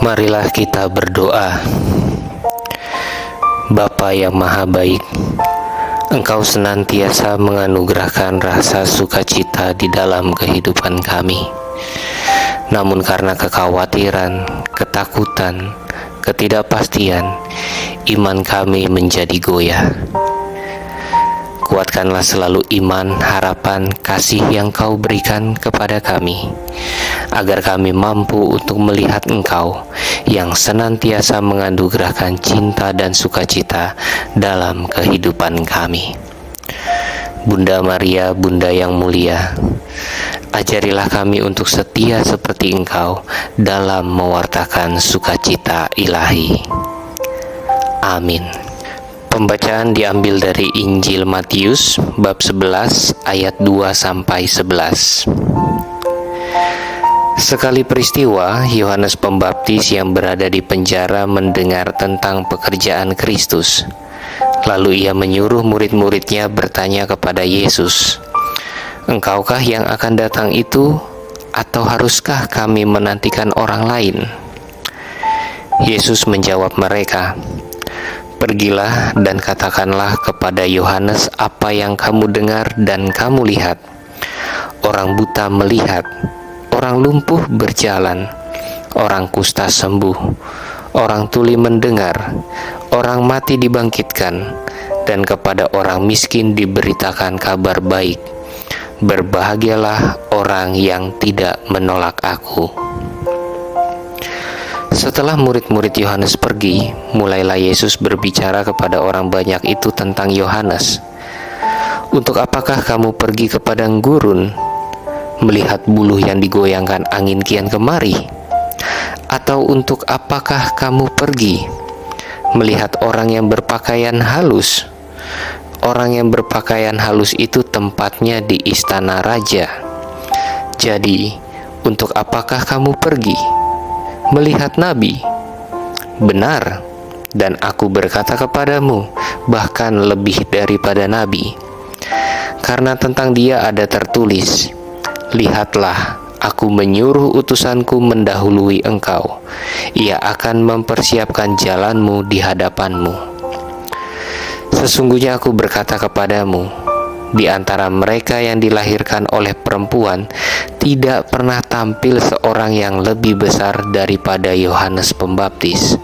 Marilah kita berdoa. Bapa yang Maha Baik, Engkau senantiasa menganugerahkan rasa sukacita di dalam kehidupan kami. Namun karena kekhawatiran, ketakutan, ketidakpastian, iman kami menjadi goyah. Kuatkanlah selalu iman, harapan, kasih yang Kau berikan kepada kami, agar kami mampu untuk melihat Engkau yang senantiasa menganugerahkan cinta dan sukacita dalam kehidupan kami. Bunda Maria, Bunda yang mulia, ajarilah kami untuk setia seperti Engkau dalam mewartakan sukacita ilahi. Amin. Pembacaan diambil dari Injil Matius bab 11 ayat 2-11. Sekali peristiwa, Yohanes Pembaptis yang berada di penjara mendengar tentang pekerjaan Kristus. Lalu ia menyuruh murid-muridnya bertanya kepada Yesus, "Engkaukah yang akan datang itu, atau haruskah kami menantikan orang lain?" Yesus menjawab mereka, "Pergilah dan katakanlah kepada Yohanes apa yang kamu dengar dan kamu lihat. Orang buta melihat, orang lumpuh berjalan, orang kusta sembuh, orang tuli mendengar, orang mati dibangkitkan, dan kepada orang miskin diberitakan kabar baik. Berbahagialah orang yang tidak menolak Aku." Setelah murid-murid Yohanes pergi, mulailah Yesus berbicara kepada orang banyak itu tentang Yohanes. "Untuk apakah kamu pergi ke padang gurun, melihat buluh yang digoyangkan angin kian kemari? Atau untuk apakah kamu pergi, melihat orang yang berpakaian halus? Orang yang berpakaian halus itu tempatnya di istana raja. Jadi, untuk apakah kamu pergi? Melihat nabi? Benar, dan Aku berkata kepadamu, bahkan lebih daripada nabi. Karena tentang dia ada tertulis, 'Lihatlah, Aku menyuruh utusanku mendahului engkau. Ia akan mempersiapkan jalanmu di hadapanmu.' Sesungguhnya Aku berkata kepadamu, di antara mereka yang dilahirkan oleh perempuan, tidak pernah tampil seorang yang lebih besar daripada Yohanes Pembaptis.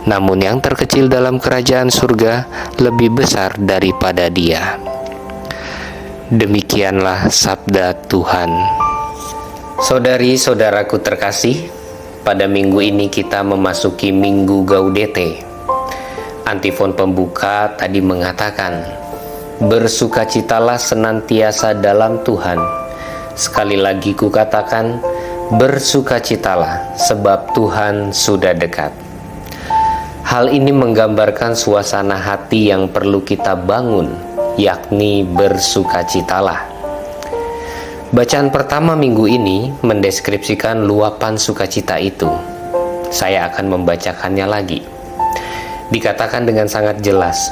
Namun yang terkecil dalam kerajaan surga lebih besar daripada dia." Demikianlah sabda Tuhan. Saudari-saudaraku terkasih, pada minggu ini kita memasuki Minggu Gaudete. Antifon pembuka tadi mengatakan, "Bersukacitalah senantiasa dalam Tuhan. Sekali lagi kukatakan, bersukacitalah, sebab Tuhan sudah dekat." Hal ini menggambarkan suasana hati yang perlu kita bangun, yakni bersukacitalah. Bacaan pertama minggu ini mendeskripsikan luapan sukacita itu. Saya akan membacakannya lagi. Dikatakan dengan sangat jelas,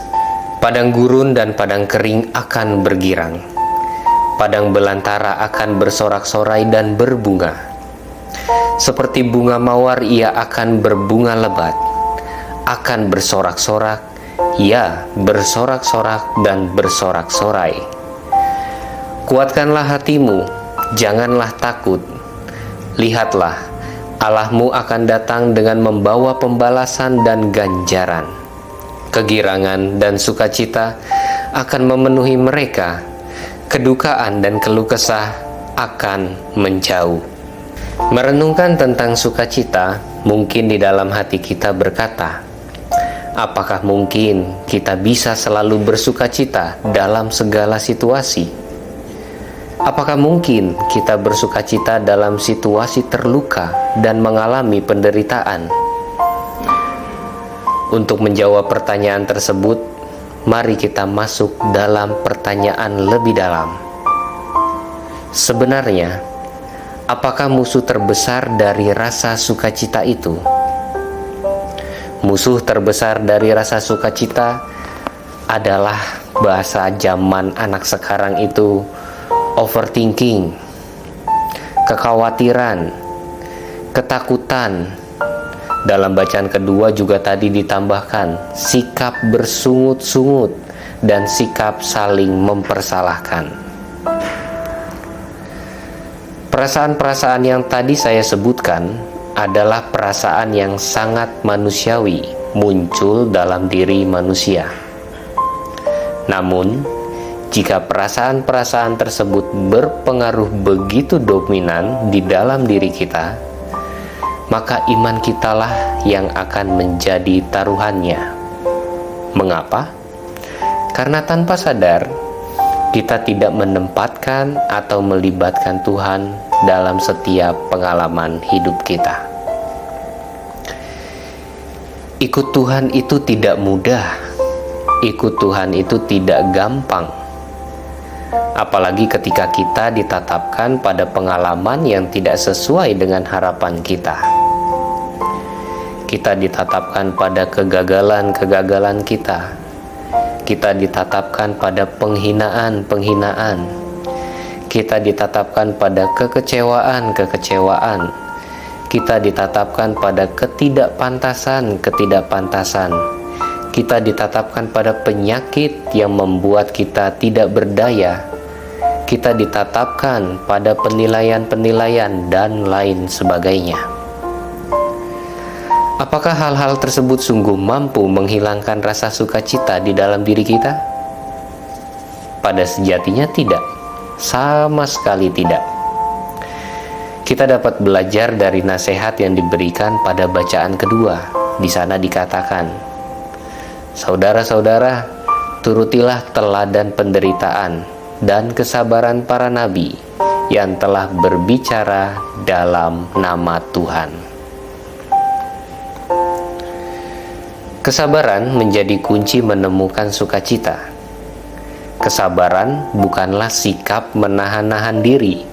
padang gurun dan padang kering akan bergirang. Padang belantara akan bersorak-sorai dan berbunga. Seperti bunga mawar ia akan berbunga lebat, akan bersorak-sorak, ya bersorak-sorak dan bersorak-sorai. Kuatkanlah hatimu, janganlah takut. Lihatlah, Allahmu akan datang dengan membawa pembalasan dan ganjaran. Kegirangan dan sukacita akan memenuhi mereka. Kedukaan dan keluh kesah akan menjauh. Merenungkan tentang sukacita, mungkin di dalam hati kita berkata, apakah mungkin kita bisa selalu bersukacita dalam segala situasi? Apakah mungkin kita bersukacita dalam situasi terluka dan mengalami penderitaan? Untuk menjawab pertanyaan tersebut, mari kita masuk dalam pertanyaan lebih dalam. Sebenarnya, apakah musuh terbesar dari rasa sukacita itu? Musuh terbesar dari rasa sukacita adalah bahasa zaman anak sekarang itu overthinking, kekhawatiran, ketakutan, Dalam bacaan kedua juga tadi ditambahkan sikap bersungut-sungut dan sikap saling mempersalahkan. Perasaan-perasaan yang tadi saya sebutkan adalah perasaan yang sangat manusiawi, muncul dalam diri manusia. Namun, jika perasaan-perasaan tersebut berpengaruh begitu dominan di dalam diri kita, maka iman kitalah yang akan menjadi taruhannya. Mengapa? Karena tanpa sadar, kita tidak menempatkan atau melibatkan Tuhan dalam setiap pengalaman hidup kita. Ikut Tuhan itu tidak mudah. Ikut Tuhan itu tidak gampang. Apalagi ketika kita ditatapkan pada pengalaman yang tidak sesuai dengan harapan kita. Kita ditatapkan pada kegagalan-kegagalan kita. Kita ditatapkan pada penghinaan-penghinaan. Kita ditatapkan pada kekecewaan-kekecewaan. Kita ditatapkan pada ketidakpantasan-ketidakpantasan. Kita ditatapkan pada penyakit yang membuat kita tidak berdaya. Kita ditatapkan pada penilaian-penilaian dan lain sebagainya. Apakah hal-hal tersebut sungguh mampu menghilangkan rasa sukacita di dalam diri kita? Pada sejatinya tidak, sama sekali tidak. Kita dapat belajar dari nasihat yang diberikan pada bacaan kedua. Di sana dikatakan, "Saudara-saudara, turutilah teladan penderitaan dan kesabaran para nabi yang telah berbicara dalam nama Tuhan." Kesabaran menjadi kunci menemukan sukacita. Kesabaran bukanlah sikap menahan-nahan diri,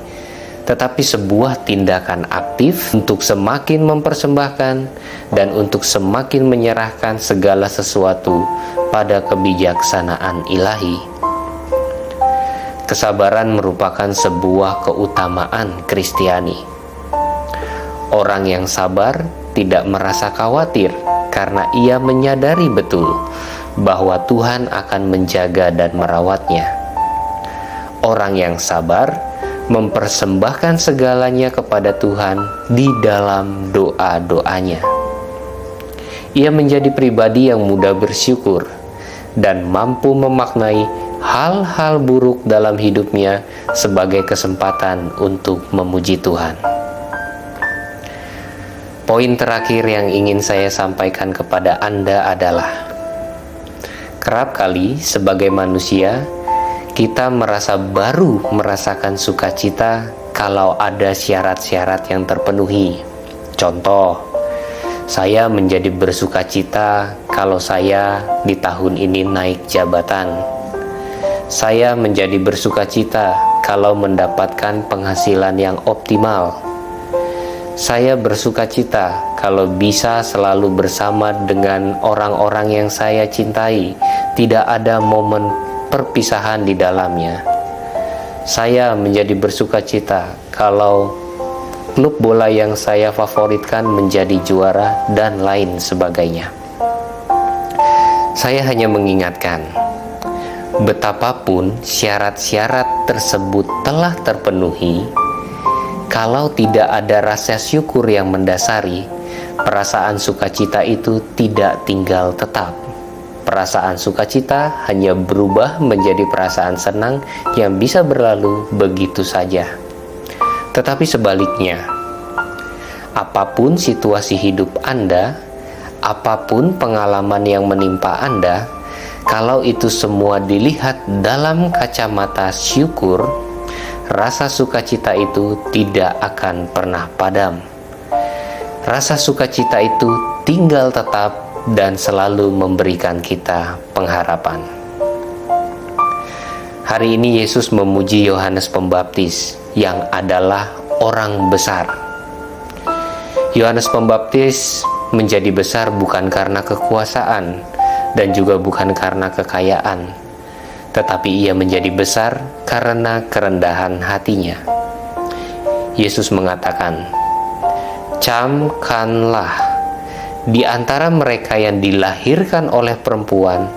tetapi sebuah tindakan aktif untuk semakin mempersembahkan dan untuk semakin menyerahkan segala sesuatu pada kebijaksanaan ilahi. Kesabaran merupakan sebuah keutamaan Kristiani. Orang yang sabar tidak merasa khawatir karena ia menyadari betul bahwa Tuhan akan menjaga dan merawatnya. Orang yang sabar mempersembahkan segalanya kepada Tuhan di dalam doa-doanya. Ia menjadi pribadi yang mudah bersyukur dan mampu memaknai hal-hal buruk dalam hidupnya sebagai kesempatan untuk memuji Tuhan. Poin terakhir yang ingin saya sampaikan kepada Anda adalah, kerap kali sebagai manusia, kita merasa baru merasakan sukacita kalau ada syarat-syarat yang terpenuhi. Contoh, saya menjadi bersukacita kalau saya di tahun ini naik jabatan. Saya menjadi bersukacita kalau mendapatkan penghasilan yang optimal. Saya bersukacita kalau bisa selalu bersama dengan orang-orang yang saya cintai, tidak ada momen perpisahan di dalamnya. Saya menjadi bersukacita kalau klub bola yang saya favoritkan menjadi juara dan lain sebagainya. Saya hanya mengingatkan, betapapun syarat-syarat tersebut telah terpenuhi, kalau tidak ada rasa syukur yang mendasari, perasaan sukacita itu tidak tinggal tetap. Perasaan sukacita hanya berubah menjadi perasaan senang yang bisa berlalu begitu saja. Tetapi sebaliknya, apapun situasi hidup Anda, apapun pengalaman yang menimpa Anda, kalau itu semua dilihat dalam kacamata syukur, rasa sukacita itu tidak akan pernah padam. Rasa sukacita itu tinggal tetap dan selalu memberikan kita pengharapan. Hari ini Yesus memuji Yohanes Pembaptis yang adalah orang besar. Yohanes Pembaptis menjadi besar bukan karena kekuasaan dan juga bukan karena kekayaan, tetapi ia menjadi besar karena kerendahan hatinya. Yesus mengatakan, "Camkanlah Di antara mereka yang dilahirkan oleh perempuan,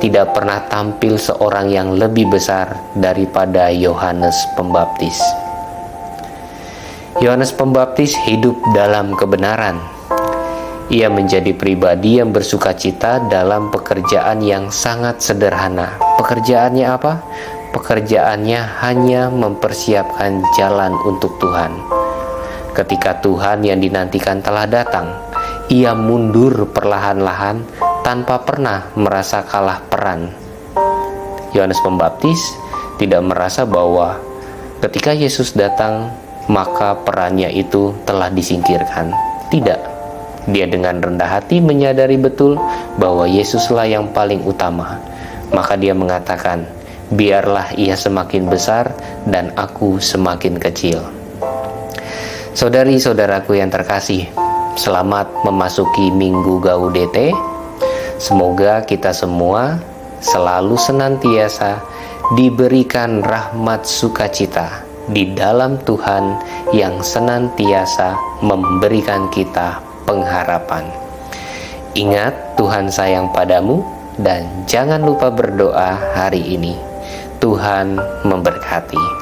tidak pernah tampil seorang yang lebih besar daripada Yohanes Pembaptis. Yohanes Pembaptis hidup dalam kebenaran. Ia menjadi pribadi yang bersukacita dalam pekerjaan yang sangat sederhana. Pekerjaannya apa? Pekerjaannya hanya mempersiapkan jalan untuk Tuhan. Ketika Tuhan yang dinantikan telah datang, ia mundur perlahan-lahan tanpa pernah merasa kalah peran. Yohanes Pembaptis tidak merasa bahwa ketika Yesus datang, maka perannya itu telah disingkirkan. Tidak. Dia dengan rendah hati menyadari betul bahwa Yesuslah yang paling utama. Maka dia mengatakan, biarlah ia semakin besar dan aku semakin kecil. Saudari-saudaraku yang terkasih, selamat memasuki Minggu Gaudete. Semoga kita semua selalu senantiasa diberikan rahmat sukacita di dalam Tuhan yang senantiasa memberikan kita pengharapan. Ingat, Tuhan sayang padamu dan jangan lupa berdoa hari ini. Tuhan memberkati.